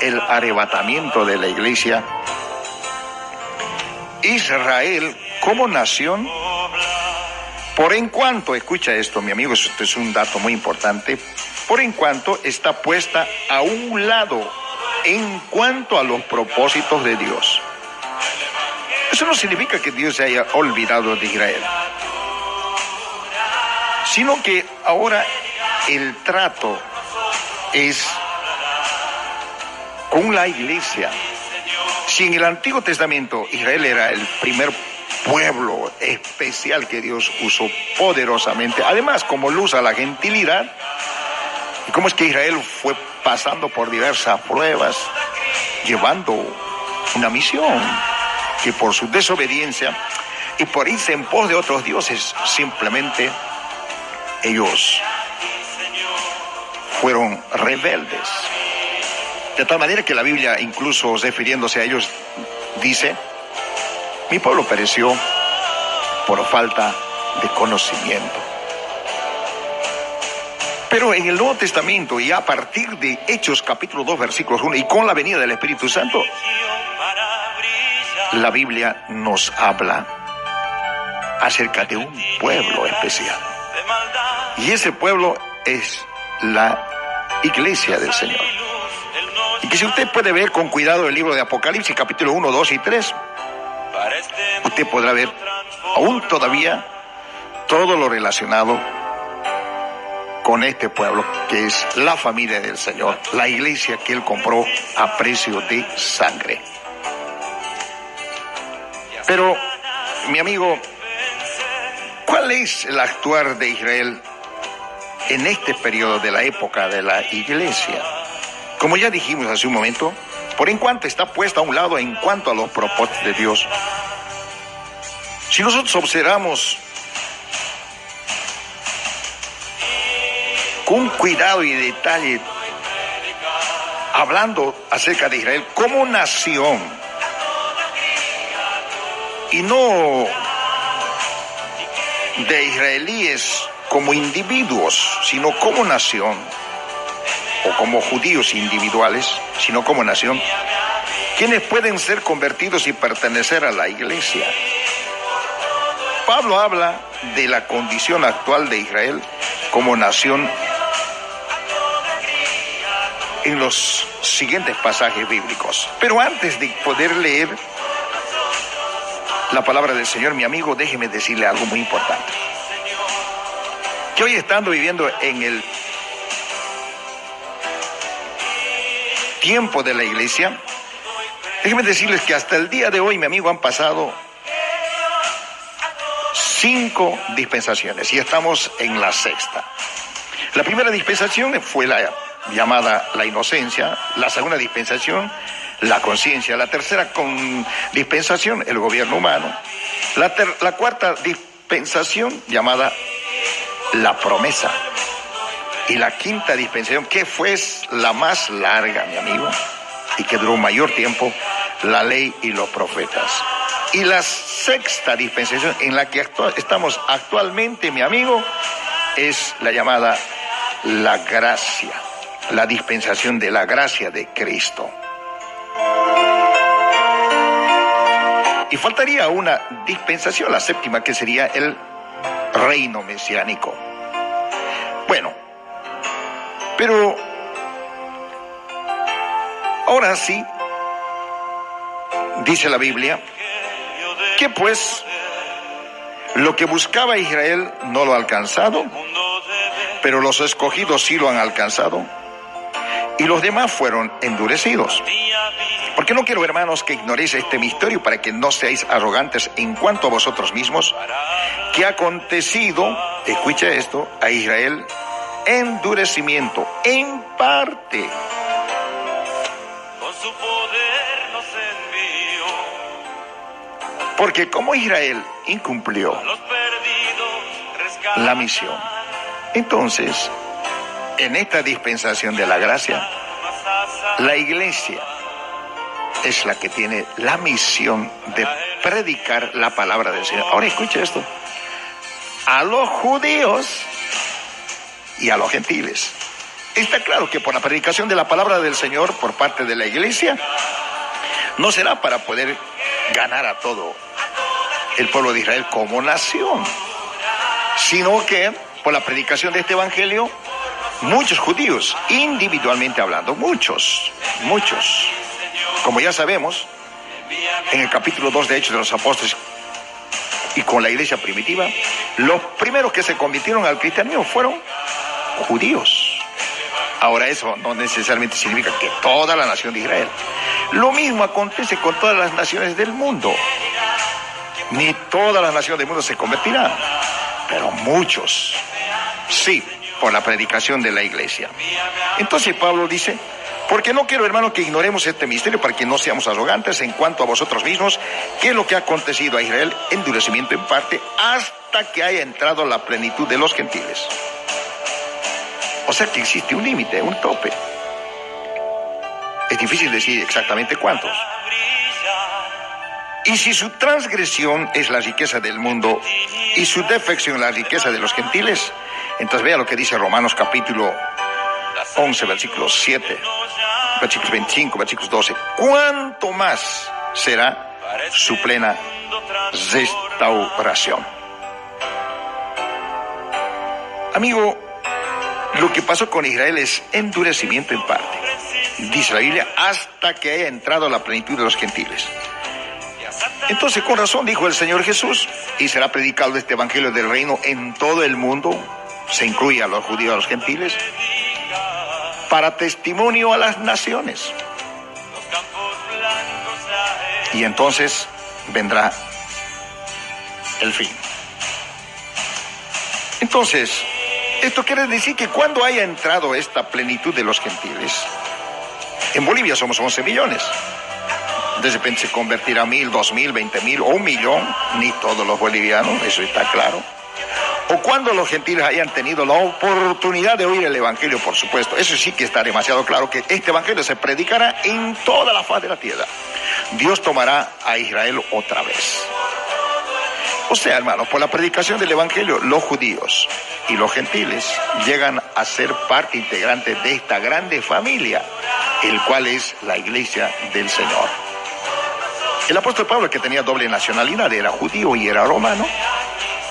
el arrebatamiento de la iglesia, Israel como nación, por en cuanto, escucha esto, mi amigo, esto es un dato muy importante, por en cuanto está puesta a un lado en cuanto a los propósitos de Dios. Eso no significa que Dios se haya olvidado de Israel, sino que ahora el trato es con la iglesia. Si en el Antiguo Testamento Israel era el primer pueblo especial que Dios usó poderosamente, además como lo usa la gentilidad, y cómo es que Israel fue pasando por diversas pruebas, llevando una misión, que por su desobediencia y por irse en pos de otros dioses, simplemente ellos fueron rebeldes. De tal manera que la Biblia, incluso refiriéndose a ellos, dice: mi pueblo pereció por falta de conocimiento. Pero en el Nuevo Testamento, y a partir de Hechos capítulo 2, versículos 1, y con la venida del Espíritu Santo, la Biblia nos habla acerca de un pueblo especial. Y ese pueblo es la iglesia del Señor. Y que si usted puede ver con cuidado el libro de Apocalipsis, capítulo 1, 2 y 3, usted podrá ver aún todavía todo lo relacionado con este pueblo, que es la familia del Señor, la iglesia que Él compró a precio de sangre. Pero, mi amigo, ¿cuál es el actuar de Israel en este periodo de la época de la iglesia? Como ya dijimos hace un momento, por en cuanto está puesta a un lado en cuanto a los propósitos de Dios. Si nosotros observamos con cuidado y detalle, hablando acerca de Israel como nación, y no de israelíes como individuos, sino como nación, o como judíos individuales, sino como nación, quienes pueden ser convertidos y pertenecer a la iglesia. Pablo habla de la condición actual de Israel como nación en los siguientes pasajes bíblicos. Pero antes de poder leer la palabra del Señor, mi amigo, déjeme decirle algo muy importante. Que hoy, estando viviendo en el tiempo de la iglesia, déjenme decirles que hasta el día de hoy, mi amigo, han pasado 5 dispensaciones y estamos en la 6ª. La primera dispensación fue la llamada la inocencia, la segunda dispensación, la conciencia, la tercera dispensación, el gobierno humano, la cuarta dispensación llamada la promesa, y la quinta dispensación, que fue la más larga, mi amigo, y que duró mayor tiempo, la ley y los profetas. Y la 6ª dispensación, en la que estamos actualmente, mi amigo, es la llamada la gracia, la dispensación de la gracia de Cristo. Y faltaría una dispensación, la 7ª, que sería el reino mesiánico. Bueno, pero ahora sí, dice la Biblia, que pues lo que buscaba Israel no lo ha alcanzado, pero los escogidos sí lo han alcanzado, y los demás fueron endurecidos. Porque no quiero, hermanos, que ignoréis este misterio, para que no seáis arrogantes en cuanto a vosotros mismos, que ha acontecido, escucha esto, a Israel endurecimiento en parte. Porque como Israel incumplió la misión, entonces, en esta dispensación de la gracia, la iglesia es la que tiene la misión de predicar la palabra del Señor. Ahora escucha esto: a los judíos y a los gentiles. está claro que por la predicación de la palabra del Señor por parte de la iglesia, no será para poder ganar a todo el pueblo de Israel como nación, sino que por la predicación de este evangelio, muchos judíos, individualmente hablando, muchos, como ya sabemos, en el capítulo 2 de Hechos de los Apóstoles y con la iglesia primitiva, los primeros que se convirtieron al cristianismo fueron judíos. Ahora eso no necesariamente significa que toda la nación de Israel. Lo mismo acontece con todas las naciones del mundo. Ni todas las naciones del mundo se convertirán, pero muchos, sí, por la predicación de la iglesia. Entonces Pablo dice, porque no quiero, hermano, que ignoremos este misterio para que no seamos arrogantes en cuanto a vosotros mismos, que es lo que ha acontecido a Israel, endurecimiento en parte, hasta que haya entrado la plenitud de los gentiles. O sea que existe un límite, un tope. Es difícil decir exactamente cuántos. Y si su transgresión es la riqueza del mundo y su defección la riqueza de los gentiles, entonces vea lo que dice Romanos capítulo 11, versículos 7, versículos 25, versículos 12. ¿Cuánto más será su plena restauración? Amigo, lo que pasó con Israel es endurecimiento en parte. Dice la Biblia, hasta que haya entrado la plenitud de los gentiles. Entonces, con razón dijo el Señor Jesús, y será predicado este evangelio del reino en todo el mundo, se incluye a los judíos y a los gentiles, para testimonio a las naciones. Y entonces vendrá el fin. Entonces, esto quiere decir que cuando haya entrado esta plenitud de los gentiles, en Bolivia somos 11 millones. De repente se convertirá 1.000, 2.000, 20.000 o 1 millón, ni todos los bolivianos, eso está claro. O cuando los gentiles hayan tenido la oportunidad de oír el evangelio, por supuesto. Eso sí que está demasiado claro, que este evangelio se predicará en toda la faz de la tierra. Dios tomará a Israel otra vez. O sea, hermanos, por la predicación del evangelio, los judíos y los gentiles llegan a ser parte integrante de esta grande familia, el cual es la iglesia del Señor. El apóstol Pablo, que tenía doble nacionalidad, era judío y era romano,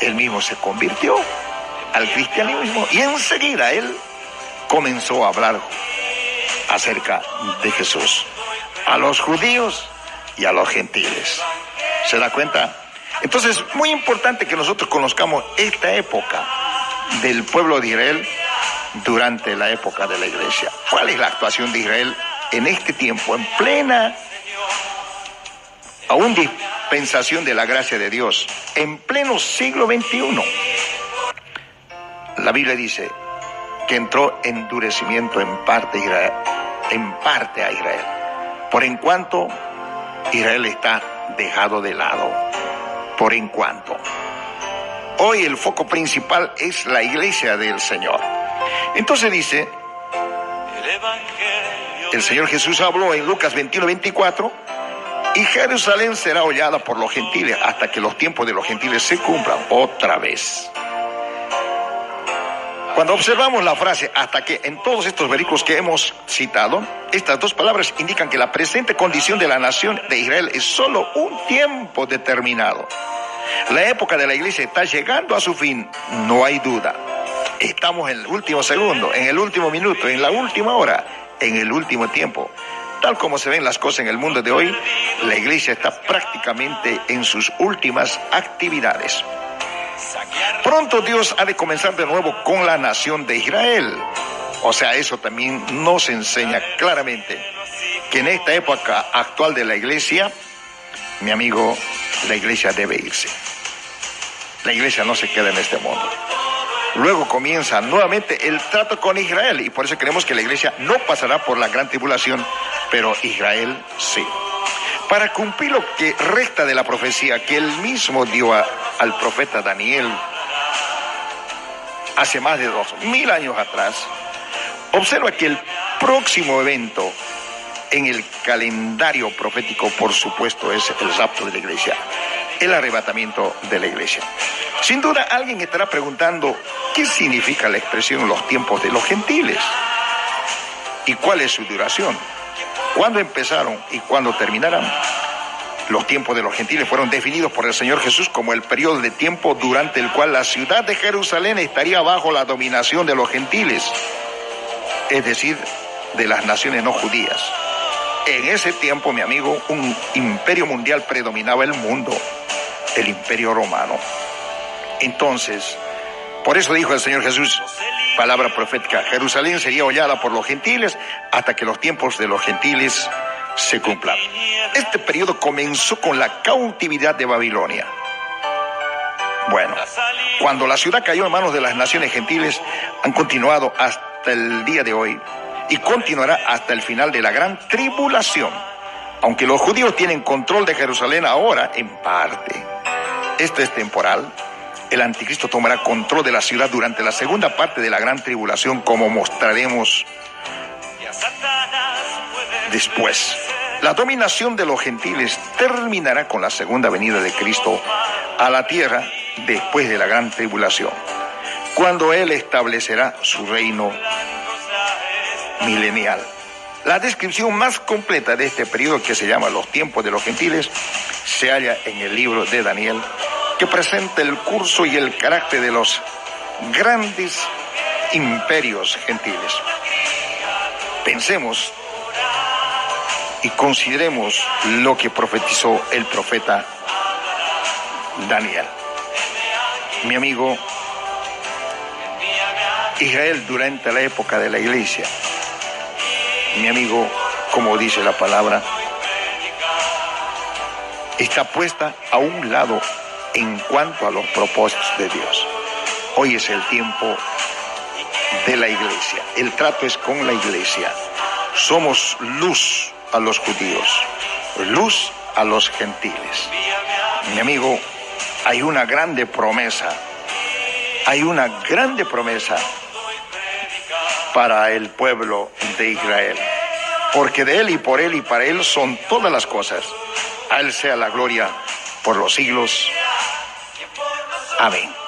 él mismo se convirtió al cristianismo y enseguida él comenzó a hablar acerca de Jesús a los judíos y a los gentiles. ¿Se da cuenta? Entonces, muy importante que nosotros conozcamos esta época del pueblo de Israel durante la época de la iglesia. ¿Cuál es la actuación de Israel en este tiempo, en plena aún dispensación de la gracia de Dios, en pleno siglo XXI? La Biblia dice que entró endurecimiento en parte a Israel, por en cuanto Israel está dejado de lado, por en cuanto. Hoy el foco principal es la iglesia del Señor. Entonces dice, el Señor Jesús habló en Lucas 21:24, y Jerusalén será hollada por los gentiles hasta que los tiempos de los gentiles se cumplan otra vez. Cuando observamos la frase hasta que, en todos estos versículos que hemos citado, estas dos palabras indican que la presente condición de la nación de Israel es solo un tiempo determinado. La época de la iglesia está llegando a su fin, no hay duda. Estamos en el último segundo, en el último minuto, en la última hora, en el último tiempo. Tal como se ven las cosas en el mundo de hoy, la iglesia está prácticamente en sus últimas actividades. Pronto Dios ha de comenzar de nuevo con la nación de Israel. O sea, eso también nos enseña claramente que en esta época actual de la iglesia, mi amigo, la iglesia debe irse. La iglesia no se queda en este mundo. Luego comienza nuevamente el trato con Israel, y por eso creemos que la iglesia no pasará por la gran tribulación, pero Israel sí. Para cumplir lo que resta de la profecía que él mismo dio al profeta Daniel hace más de 2000 años atrás, observa que el próximo evento en el calendario profético, por supuesto, es el rapto de la iglesia, el arrebatamiento de la iglesia. Sin duda alguien estará preguntando, ¿qué significa la expresión los tiempos de los gentiles? ¿Y cuál es su duración? ¿Cuándo empezaron y cuándo terminarán? Los tiempos de los gentiles fueron definidos por el Señor Jesús como el periodo de tiempo durante el cual la ciudad de Jerusalén estaría bajo la dominación de los gentiles, es decir, de las naciones no judías. En ese tiempo, mi amigo, un imperio mundial predominaba el mundo, el imperio romano. Entonces, por eso dijo el Señor Jesús, palabra profética, Jerusalén sería hollada por los gentiles hasta que los tiempos de los gentiles se cumplan. Este periodo comenzó con la cautividad de Babilonia. Bueno, cuando la ciudad cayó en manos de las naciones gentiles, han continuado hasta el día de hoy y continuará hasta el final de la gran tribulación. Aunque los judíos tienen control de Jerusalén ahora, en parte. Esto es temporal. El anticristo tomará control de la ciudad durante la segunda parte de la gran tribulación, como mostraremos después. La dominación de los gentiles terminará con la segunda venida de Cristo a la tierra después de la gran tribulación, cuando Él establecerá su reino milenial. La descripción más completa de este periodo, que se llama los tiempos de los gentiles, se halla en el libro de Daniel, que presenta el curso y el carácter de los grandes imperios gentiles. Pensemos y consideremos lo que profetizó el profeta Daniel. Mi amigo, Israel durante la época de la iglesia, mi amigo, como dice la palabra, está puesta a un lado en cuanto a los propósitos de Dios. Hoy es el tiempo de la iglesia. El trato es con la iglesia. Somos luz a los judíos, luz a los gentiles. Mi amigo, hay una grande promesa. Hay una grande promesa para el pueblo de Israel. Porque de Él y por Él y para Él son todas las cosas. A Él sea la gloria por los siglos. Amén.